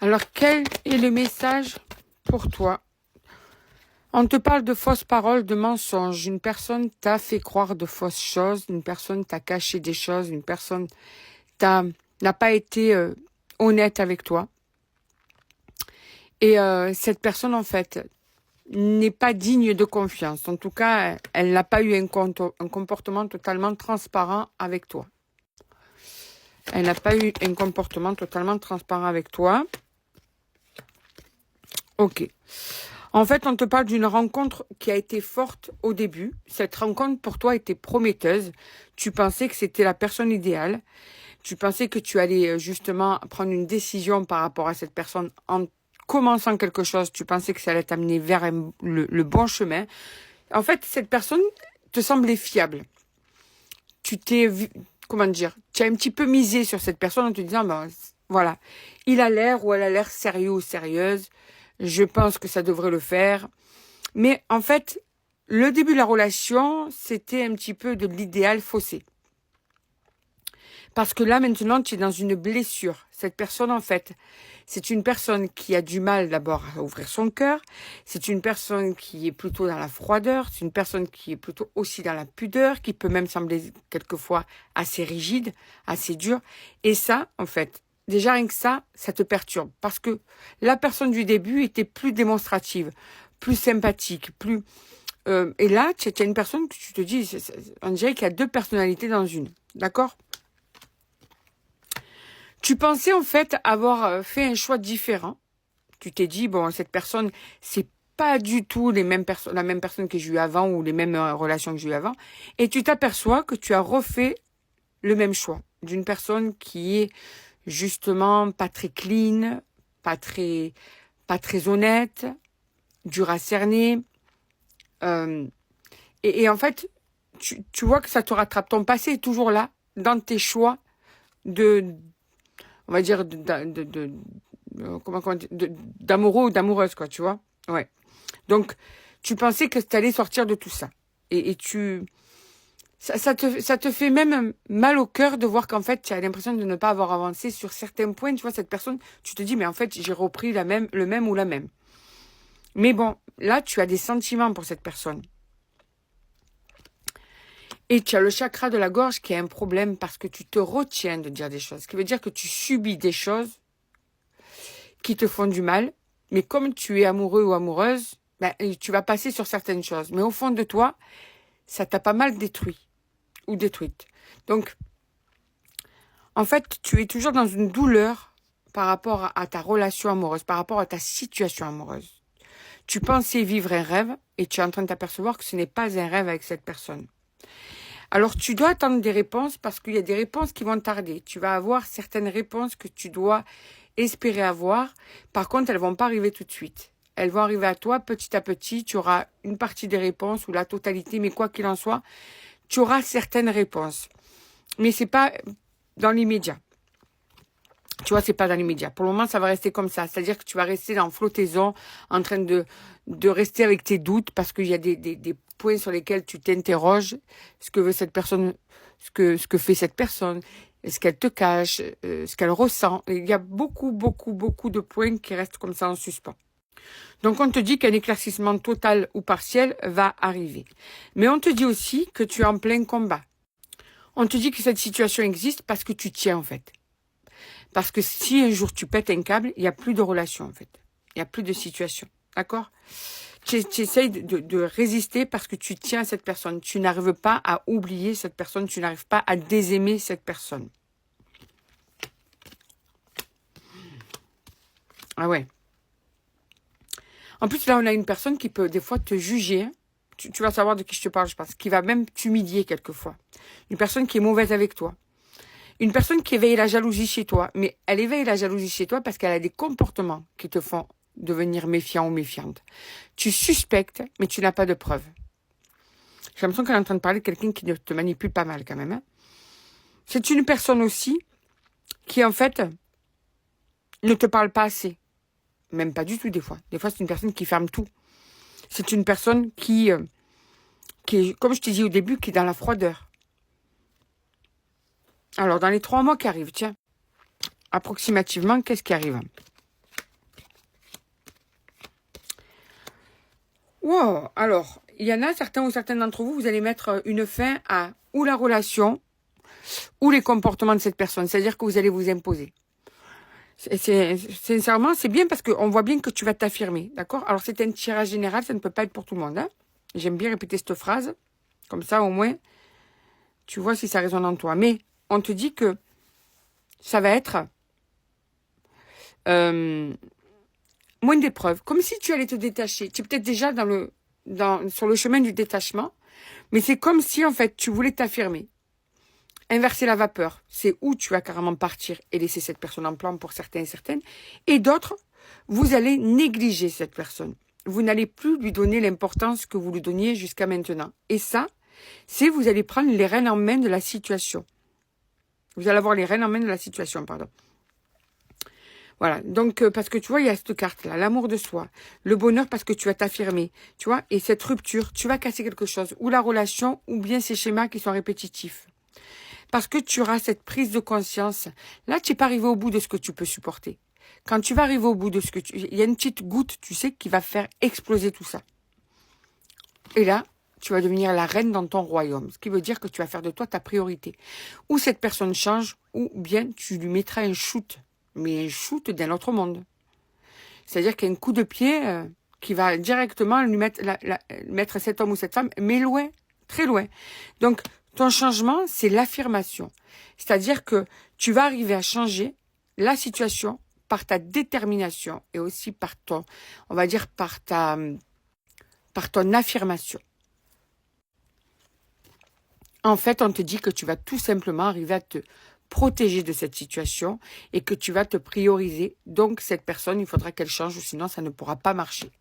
Alors, quel est le message pour toi? On te parle de fausses paroles, de mensonges. Une personne t'a fait croire de fausses choses. Une personne t'a caché des choses. Une personne n'a pas été honnête avec toi. Et cette personne, en fait, n'est pas digne de confiance. En tout cas, elle n'a pas eu un comportement totalement transparent avec toi. Elle n'a pas eu un comportement totalement transparent avec toi. Ok. En fait, on te parle d'une rencontre qui a été forte au début. Cette rencontre, pour toi, était prometteuse. Tu pensais que c'était la personne idéale. Tu pensais que tu allais justement prendre une décision par rapport à cette personne en commençant quelque chose. Tu pensais que ça allait t'amener vers le bon chemin. En fait, cette personne te semblait fiable. Tu t'es, comment dire, tu as un petit peu misé sur cette personne en te disant, ben, voilà, il a l'air ou elle a l'air sérieux ou sérieuse. Je pense que ça devrait le faire. Mais en fait, le début de la relation, c'était un petit peu de l'idéal faussé. Parce que là, maintenant, tu es dans une blessure. Cette personne, en fait, c'est une personne qui a du mal d'abord à ouvrir son cœur. C'est une personne qui est plutôt dans la froideur. C'est une personne qui est plutôt aussi dans la pudeur, qui peut même sembler quelquefois assez rigide, assez dure. Et ça, en fait, déjà rien que ça te perturbe. Parce que la personne du début était plus démonstrative, plus sympathique, plus... et là, tu as une personne que tu te dis, on dirait qu'il y a deux personnalités dans une. D'accord ? Tu pensais en fait avoir fait un choix différent. Tu t'es dit, bon, cette personne, c'est pas du tout la même personne que j'ai eue avant ou les mêmes relations que j'ai eues avant. Et tu t'aperçois que tu as refait le même choix d'une personne qui est justement pas très clean, pas très honnête, dure à cerner. Euh, et en fait, tu vois que ça te rattrape. Ton passé est toujours là, dans tes choix de on va dire, d'amoureux ou d'amoureuse, quoi, tu vois. Ouais. Donc, tu pensais que tu allais sortir de tout ça. Et ça te fait même mal au cœur de voir qu'en fait, tu as l'impression de ne pas avoir avancé sur certains points. Tu vois, cette personne, tu te dis, mais en fait, j'ai repris le même ou la même. Mais bon, là, tu as des sentiments pour cette personne. Et tu as le chakra de la gorge qui a un problème parce que tu te retiens de dire des choses. Ce qui veut dire que tu subis des choses qui te font du mal. Mais comme tu es amoureux ou amoureuse, ben, tu vas passer sur certaines choses. Mais au fond de toi, ça t'a pas mal détruit ou détruite. Donc, en fait, tu es toujours dans une douleur par rapport à ta relation amoureuse, par rapport à ta situation amoureuse. Tu pensais vivre un rêve et tu es en train de t'apercevoir que ce n'est pas un rêve avec cette personne. Alors, tu dois attendre des réponses parce qu'il y a des réponses qui vont tarder. Tu vas avoir certaines réponses que tu dois espérer avoir. Par contre, elles vont pas arriver tout de suite. Elles vont arriver à toi petit à petit. Tu auras une partie des réponses ou la totalité, mais quoi qu'il en soit, tu auras certaines réponses. Mais c'est pas dans l'immédiat. Tu vois, c'est pas dans l'immédiat. Pour le moment, ça va rester comme ça. C'est-à-dire que tu vas rester en flottaison, en train de rester avec tes doutes parce qu'il y a des points sur lesquels tu t'interroges. Ce que veut cette personne, ce que fait cette personne, ce qu'elle te cache, ce qu'elle ressent. Et il y a beaucoup de points qui restent comme ça en suspens. Donc, on te dit qu'un éclaircissement total ou partiel va arriver. Mais on te dit aussi que tu es en plein combat. On te dit que cette situation existe parce que tu tiens, en fait. Parce que si un jour tu pètes un câble, il n'y a plus de relation, en fait. Il n'y a plus de situation. D'accord? Tu essayes de résister parce que tu tiens à cette personne. Tu n'arrives pas à oublier cette personne. Tu n'arrives pas à désaimer cette personne. Ah ouais. En plus, là, on a une personne qui peut des fois te juger. Tu vas savoir de qui je te parle, je pense. Qui va même t'humilier quelquefois. Une personne qui est mauvaise avec toi. Une personne qui éveille la jalousie chez toi. Mais elle éveille la jalousie chez toi parce qu'elle a des comportements qui te font devenir méfiant ou méfiante. Tu suspectes, mais tu n'as pas de preuves. J'ai l'impression qu'elle est en train de parler de quelqu'un qui te manipule pas mal quand même. Hein. C'est une personne aussi qui, en fait, ne te parle pas assez. Même pas du tout des fois. Des fois, c'est une personne qui ferme tout. C'est une personne qui est, comme je t'ai dit au début, qui est dans la froideur. Alors, dans les 3 mois qui arrivent, tiens, approximativement, qu'est-ce qui arrive? Wow. Alors, il y en a certains ou certaines d'entre vous, vous allez mettre une fin à ou la relation ou les comportements de cette personne. C'est-à-dire que vous allez vous imposer. Sincèrement, c'est bien parce qu'on voit bien que tu vas t'affirmer. D'accord? Alors, c'est un tirage général, ça ne peut pas être pour tout le monde. Hein. J'aime bien répéter cette phrase. Comme ça, au moins, tu vois si ça résonne en toi. Mais on te dit que ça va être moins d'épreuves. Comme si tu allais te détacher. Tu es peut-être déjà sur le chemin du détachement. Mais c'est comme si, en fait, tu voulais t'affirmer. Inverser la vapeur, c'est où tu vas carrément partir et laisser cette personne en plan pour certains et certaines. Et d'autres, vous allez négliger cette personne. Vous n'allez plus lui donner l'importance que vous lui donniez jusqu'à maintenant. Et ça, c'est vous allez prendre les rênes en main de la situation. Vous allez avoir les rênes en main de la situation, pardon. Voilà, donc parce que tu vois, il y a cette carte-là, l'amour de soi, le bonheur parce que tu vas t'affirmer, tu vois, et cette rupture, tu vas casser quelque chose, ou la relation, ou bien ces schémas qui sont répétitifs. Parce que tu auras cette prise de conscience. Là, tu n'es pas arrivé au bout de ce que tu peux supporter. Quand tu vas arriver au bout de ce que il y a une petite goutte, tu sais, qui va faire exploser tout ça. Et là, tu vas devenir la reine dans ton royaume. Ce qui veut dire que tu vas faire de toi ta priorité. Ou cette personne change, ou bien tu lui mettras un shoot. Mais un shoot d'un autre monde. C'est-à-dire qu'il y a un coup de pied qui va directement lui mettre cet homme ou cette femme, mais loin, très loin. Donc, ton changement, c'est l'affirmation. C'est-à-dire que tu vas arriver à changer la situation par ta détermination et aussi par ton, on va dire, par ton affirmation. En fait, on te dit que tu vas tout simplement arriver à te protéger de cette situation et que tu vas te prioriser. Donc, cette personne, il faudra qu'elle change ou sinon, ça ne pourra pas marcher.